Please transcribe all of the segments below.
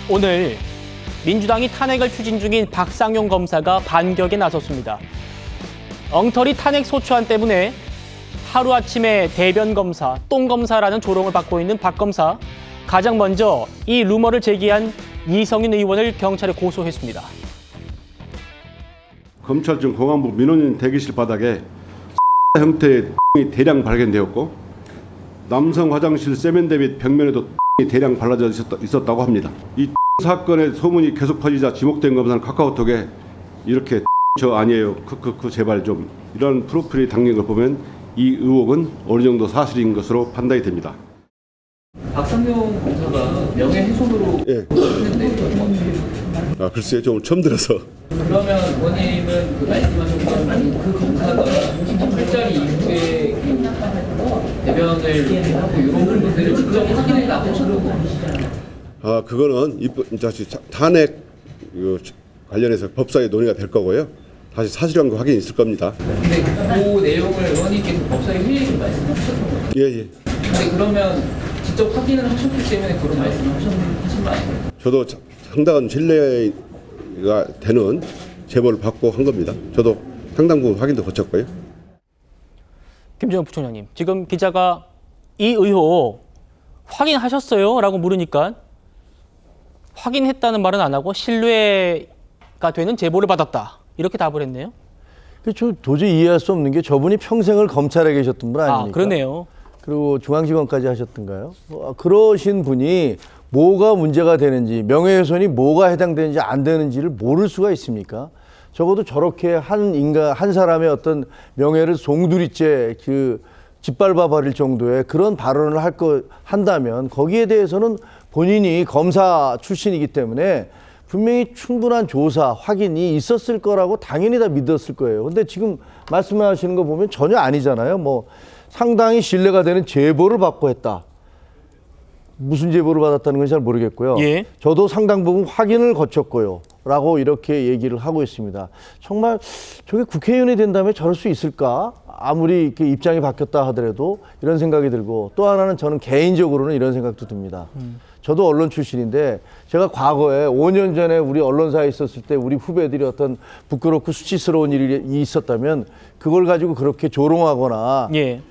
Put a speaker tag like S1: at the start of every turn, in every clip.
S1: 오늘 민주당이 탄핵을 추진 중인 박상용 검사가 반격에 나섰습니다. 엉터리 탄핵 소추안 때문에 하루아침에 대변 검사, 똥 검사라는 조롱을 받고 있는 박 검사. 가장 먼저 이 루머를 제기한 이성윤 의원을 경찰에 고소했습니다.
S2: 검찰청 공안부 민원인 대기실 바닥에 형태의 이 대량 발견되었고 남성 화장실 세면대 및 벽면에도 이 대량 발라져 있었다고 합니다. 이 사건의 소문이 계속 퍼지자 지목된 검사는 카카오톡에 이렇게 저 아니에요. 크크크 제발 좀 이런 프로필이 담긴 걸 보면 이 의혹은 어느 정도 사실인 것으로 판단이 됩니다.
S3: 박상용 검사가 명예훼손으로 했는데
S2: 글쎄요, 좀 처음 들어서.
S3: 그러면 의원님은 그 말씀하신 그 검사가 8자리 이후에 대변을 하고 이런 부분들을 직접 확인했다고 하셨던 거
S2: 그거는 다시 탄핵 관련해서 법사위 논의가 될 거고요. 다시 사실관계 확인이 있을 겁니다.
S3: 근데 그 내용을 의원님께서 법사위 회의에서 말씀하셨던 거예요?
S2: 예.
S3: 근데 그러면 직접 확인을 하셨기 때문에 그런 말씀을 하신 거 아니에요?
S2: 저도 상당한 신뢰가 되는 제보를 받고 한 겁니다. 저도 상당 부분 확인도 거쳤고요.
S1: 김정은 부총장님, 지금 기자가 이 의혹 확인하셨어요? 라고 물으니까 확인했다는 말은 안 하고 신뢰가 되는 제보를 받았다. 이렇게 답을 했네요.
S4: 저 도저히 이해할 수 없는 게 저분이 평생을 검찰에 계셨던 분 아닙니까?
S1: 그러네요.
S4: 그리고 중앙지검까지 하셨던가요? 그러신 분이 뭐가 문제가 되는지, 명예훼손이 뭐가 해당되는지 안 되는지를 모를 수가 있습니까? 적어도 저렇게 한 사람의 어떤 명예를 송두리째 짓밟아 버릴 정도의 그런 발언을 한다면 거기에 대해서는 본인이 검사 출신이기 때문에 분명히 충분한 조사, 확인이 있었을 거라고 당연히 다 믿었을 거예요. 근데 지금 말씀하시는 거 보면 전혀 아니잖아요. 상당히 신뢰가 되는 제보를 받고 했다. 무슨 제보를 받았다는 건 잘 모르겠고요.
S1: 예.
S4: 저도 상당 부분 확인을 거쳤고요. 라고 이렇게 얘기를 하고 있습니다. 정말 저게 국회의원이 된다면 저럴 수 있을까? 아무리 이렇게 입장이 바뀌었다 하더라도 이런 생각이 들고 또 하나는 저는 개인적으로는 이런 생각도 듭니다. 저도 언론 출신인데 제가 과거에 5년 전에 우리 언론사에 있었을 때 우리 후배들이 어떤 부끄럽고 수치스러운 일이 있었다면 그걸 가지고 그렇게 조롱하거나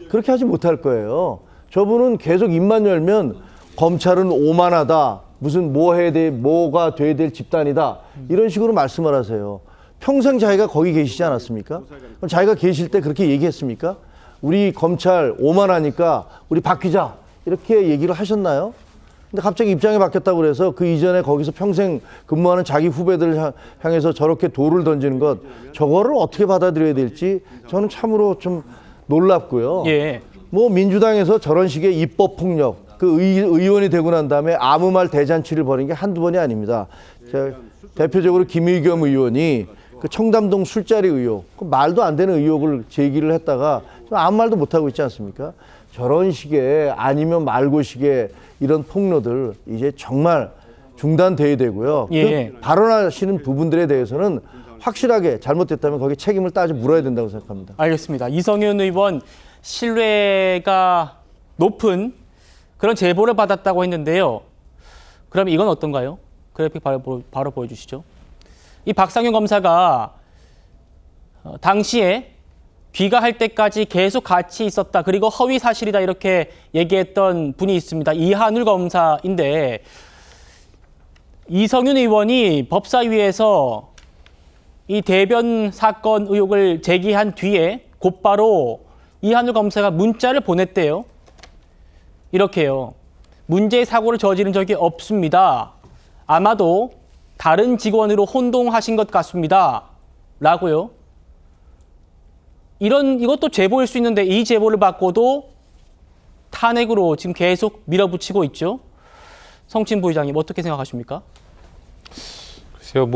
S4: 그렇게 하지 못할 거예요. 저분은 계속 입만 열면 검찰은 오만하다. 무슨 뭐가 돼야 될 집단이다. 이런 식으로 말씀을 하세요. 평생 자기가 거기 계시지 않았습니까? 그럼 자기가 계실 때 그렇게 얘기했습니까? 우리 검찰 오만하니까 우리 바뀌자. 이렇게 얘기를 하셨나요? 근데 갑자기 입장이 바뀌었다고 그래서 그 이전에 거기서 평생 근무하는 자기 후배들을 향해서 저렇게 돌을 던지는 것, 저거를 어떻게 받아들여야 될지 저는 참으로 좀 놀랍고요. 민주당에서 저런 식의 입법 폭력, 의원이 되고 난 다음에 아무 말 대잔치를 벌인 게 한두 번이 아닙니다. 대표적으로 김의겸 의원이 청담동 술자리 의혹, 말도 안 되는 의혹을 제기를 했다가 아무 말도 못하고 있지 않습니까? 저런 식의 아니면 말고식의 이런 폭로들 이제 정말 중단돼야 되고요. 발언하시는 부분들에 대해서는 확실하게 잘못됐다면 거기에 책임을 따져 물어야 된다고 생각합니다.
S1: 알겠습니다. 이성윤 의원 신뢰가 높은 그런 제보를 받았다고 했는데요. 그럼 이건 어떤가요? 그래픽 바로 보여주시죠. 이 박상용 검사가 당시에 귀가할 때까지 계속 같이 있었다. 그리고 허위 사실이다 이렇게 얘기했던 분이 있습니다. 이한울 검사인데 이성윤 의원이 법사위에서 이 대변 사건 의혹을 제기한 뒤에 곧바로 이한울 검사가 문자를 보냈대요. 이렇게요. 문제의 사고를 저지른 적이 없습니다. 아마도 다른 직원으로 혼동하신 것 같습니다. 라고요. 이것도 제보일 수 있는데 이 제보를 받고도 탄핵으로 지금 계속 밀어붙이고 있죠. 성친 부의장님 어떻게 생각하십니까?
S5: 글쎄요,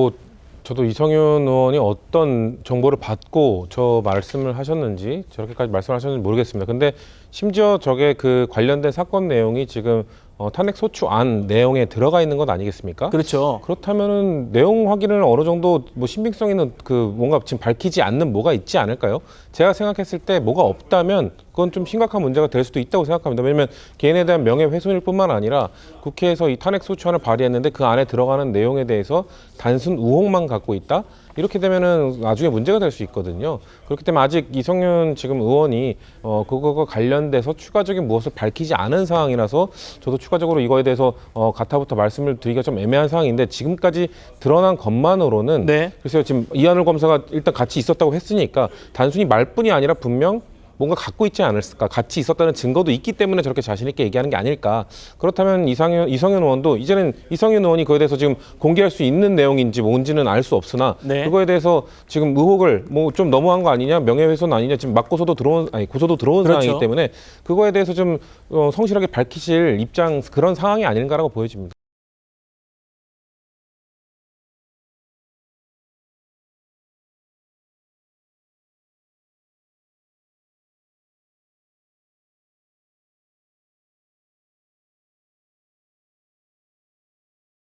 S5: 저도 이성윤 의원이 어떤 정보를 받고 저 말씀을 하셨는지 저렇게까지 말씀을 하셨는지 모르겠습니다. 근데 심지어 저게 그 관련된 사건 내용이 지금 탄핵 소추안 내용에 들어가 있는 것 아니겠습니까?
S1: 그렇죠.
S5: 그렇다면은 내용 확인을 어느 정도 신빙성 있는 뭔가 지금 밝히지 않는 뭐가 있지 않을까요? 제가 생각했을 때 뭐가 없다면 그건 좀 심각한 문제가 될 수도 있다고 생각합니다. 왜냐하면 개인에 대한 명예훼손일 뿐만 아니라 국회에서 이 탄핵 소추안을 발의했는데 그 안에 들어가는 내용에 대해서 단순 의혹만 갖고 있다? 이렇게 되면은 나중에 문제가 될 수 있거든요. 그렇기 때문에 아직 이성윤 지금 의원이 그거와 관련돼서 추가적인 무엇을 밝히지 않은 상황이라서 저도 추가적으로 이거에 대해서 가타부터 말씀을 드리기가 좀 애매한 상황인데 지금까지 드러난 것만으로는
S1: 네.
S5: 글쎄요 지금 이한울 검사가 일단 같이 있었다고 했으니까 단순히 말뿐이 아니라 분명 뭔가 갖고 있지 않을까, 같이 있었다는 증거도 있기 때문에 저렇게 자신 있게 얘기하는 게 아닐까. 그렇다면 이성윤 의원도 이제는 이성윤 의원이 그에 대해서 지금 공개할 수 있는 내용인지 뭔지는 알 수 없으나
S1: 네.
S5: 그거에 대해서 지금 의혹을 뭐 좀 너무한 거 아니냐, 명예훼손 아니냐, 지금 고소도 들어온
S1: 그렇죠.
S5: 상황이기 때문에 그거에 대해서 좀 성실하게 밝히실 입장 그런 상황이 아닌가라고 보여집니다.